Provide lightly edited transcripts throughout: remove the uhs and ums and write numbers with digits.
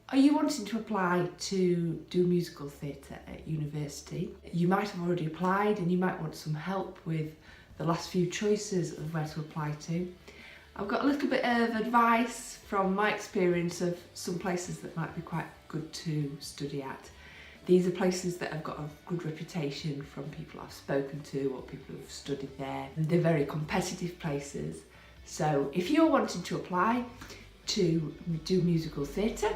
Are you wanting to apply to do musical theatre at university? You might have already applied and you might want some help with the last few choices of where to apply to. I've got a little bit of advice from my experience of some places that might be quite good to study at. These are places that have got a good reputation from people I've spoken to or people who've studied there. They're very competitive places. So if you're wanting to apply to do musical theatre,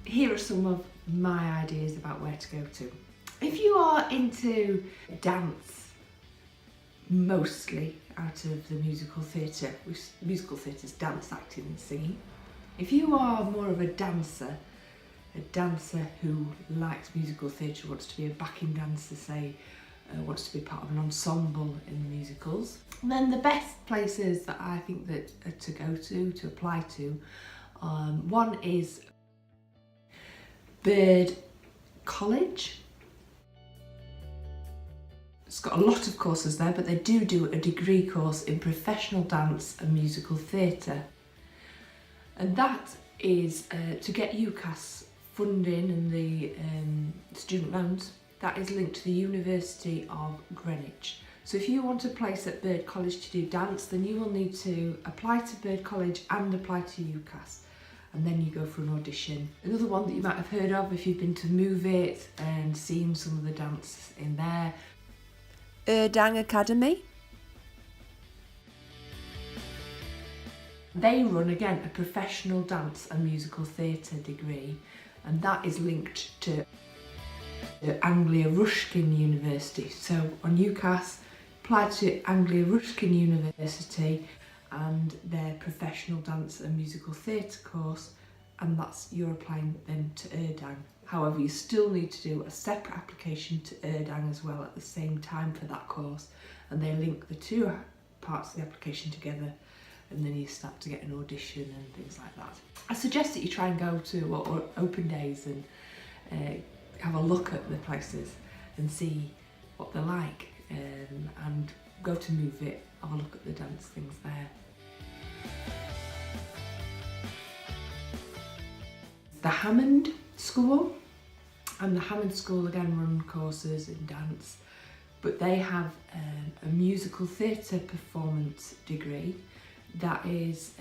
here are some of my ideas about where to go to. If you are into dance, mostly out of the musical theatre, musical theatre's dance, acting and singing. If you are more of a dancer who likes musical theatre, wants to be a backing dancer, say, wants to be part of an ensemble in musicals, then the best places that I think that to go to apply to, one is Bird College. It's got a lot of courses there, but they do a degree course in professional dance and musical theatre. And that is to get UCAS funding and the student loans. That is linked to the University of Greenwich. So if you want a place at Bird College to do dance, then you will need to apply to Bird College and apply to UCAS. And then you go for an audition. Another one that you might have heard of if you've been to Move It and seen some of the dance in there, Erdang Academy. They run, again, a professional dance and musical theatre degree, and that is linked to Anglia Ruskin University. So on UCAS, apply to Anglia Ruskin University and their professional dance and musical theatre course, and that's you're applying then to Erdang. However, you still need to do a separate application to Erdang as well at the same time for that course, and they link the two parts of the application together, and then you start to get an audition and things like that. I suggest that you try and go to open days and have a look at the places and see what they're like, and go to Move It, have a look at the dance things there. The Hammond School, and the Hammond School again run courses in dance, but they have a musical theatre performance degree that is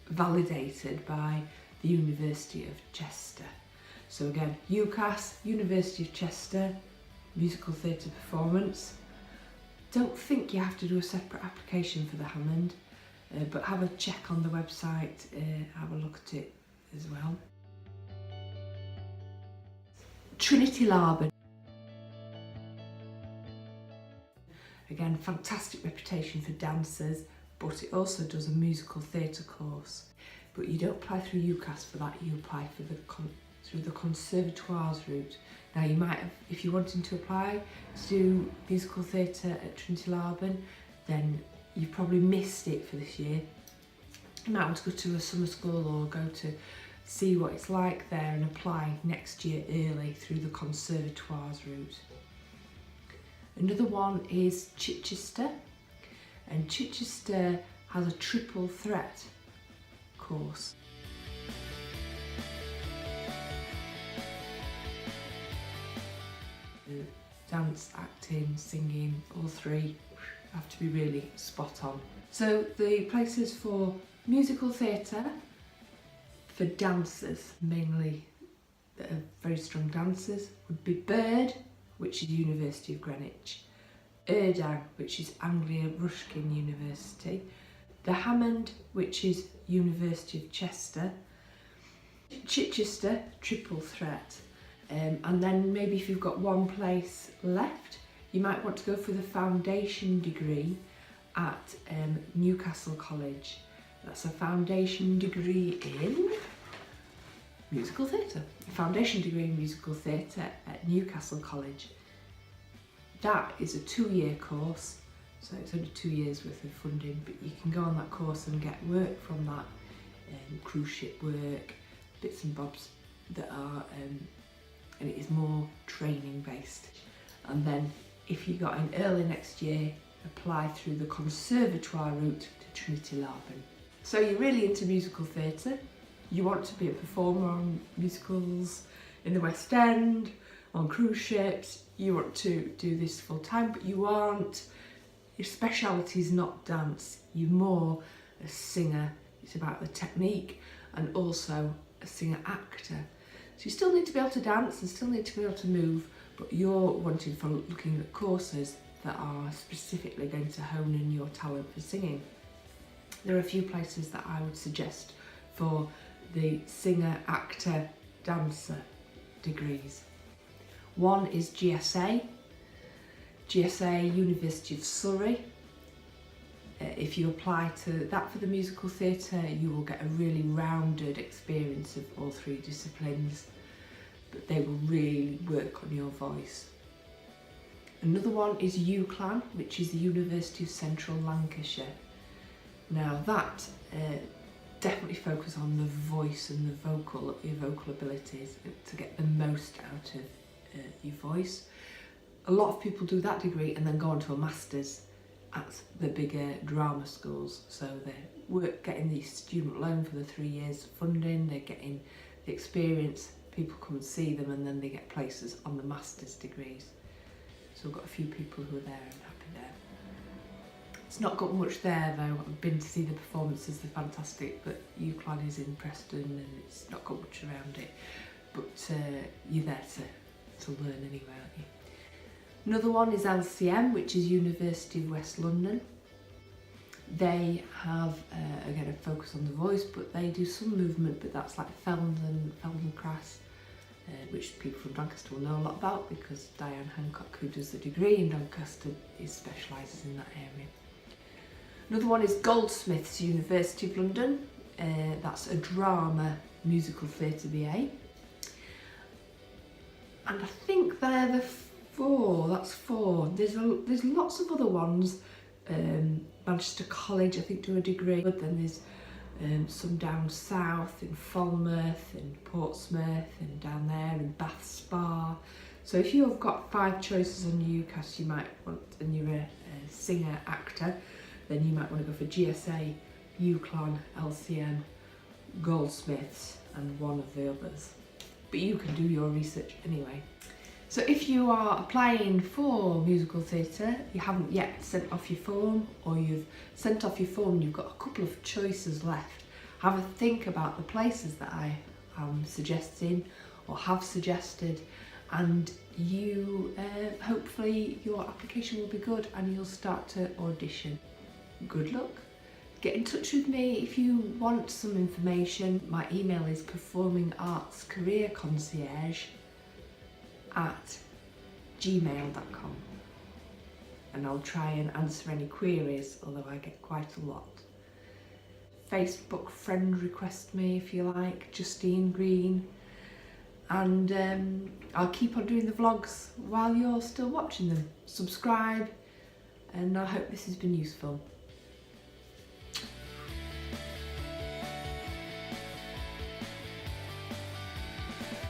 validated by the University of Chester. So again, UCAS, University of Chester, musical theatre performance. Don't think you have to do a separate application for the Hammond, but have a check on the website, have a look at it as well. Trinity Laban. Again, fantastic reputation for dancers, but it also does a musical theatre course. But you don't apply through UCAS for that, you apply for through the conservatoires route. Now you might have, if you're wanting to apply to do musical theatre at Trinity Laban, then you've probably missed it for this year. You might want to go to a summer school or go to see what it's like there and apply next year early through the conservatoires route. Another one is Chichester, and Chichester has a triple threat course. Dance, acting, singing, all three have to be really spot on. So the places for musical theatre, for dancers mainly that are very strong dancers, would be Bird, which is University of Greenwich, Erdang, which is Anglia Ruskin University, the Hammond, which is University of Chester, Chichester, triple threat. And then maybe if you've got one place left, you might want to go for the foundation degree at Newcastle College. That's a foundation degree in musical theatre. A foundation degree in musical theatre at Newcastle College. That is a 2-year course, so it's only 2 years worth of funding, but you can go on that course and get work from that, cruise ship work, bits and bobs that are, and it is more training based. And then if you got in early next year, apply through the conservatoire route to Trinity Laban. So you're really into musical theatre, You want to be a performer on musicals in the West End, on cruise ships. You want to do this full time, but you aren't. Your speciality is not dance. You're more a singer. It's about the technique, and also a singer-actor. So you still need to be able to dance and still need to be able to move, but you're wanting for looking at courses that are specifically going to hone in your talent for singing. There are a few places that I would suggest for the singer, actor, dancer degrees. One is GSA, University of Surrey. If you apply to that for the musical theatre, you will get a really rounded experience of all three disciplines, but they will really work on your voice. Another one is UCLan, which is the University of Central Lancashire. Now that definitely focus on the voice and your vocal abilities to get the most out of your voice. A lot of people do that degree and then go on to a master's at the bigger drama schools. So they're getting the student loan for the 3 years funding, they're getting the experience, people come and see them, and then they get places on the master's degrees. So I've got a few people who are there and happy there. It's not got much there though. I've been to see the performances, they're fantastic, but UCLan is in Preston and it's not got much around it. But you're there to learn anyway, aren't you? Another one is LCM, which is University of West London. They have, again, a focus on the voice, but they do some movement, but that's like Feldenkrais, which people from Doncaster will know a lot about because Diane Hancock, who does the degree in Doncaster, specialises in that area. Another one is Goldsmiths, University of London. That's a drama musical theatre BA. And I think they're the that's four. There's lots of other ones. Manchester College, I think, do a degree. But then there's some down south in Falmouth, in Portsmouth, and down there in Bath Spa. So if you've got 5 choices on UCAS, you might want, and you're a singer actor, then you might want to go for GSA, UCLan, LCM, Goldsmiths, and one of the others. But you can do your research anyway. So if you are applying for musical theatre, you haven't yet sent off your form, or you've sent off your form and you've got a couple of choices left, have a think about the places that I am suggesting or have suggested, and you hopefully your application will be good and you'll start to audition. Good luck. Get in touch with me if you want some information. My email is performingartscareerconcierge@gmail.com, and I'll try and answer any queries, although I get quite a lot. Facebook friend request me if you like, Justine Green, and I'll keep on doing the vlogs while you're still watching them. Subscribe, and I hope this has been useful.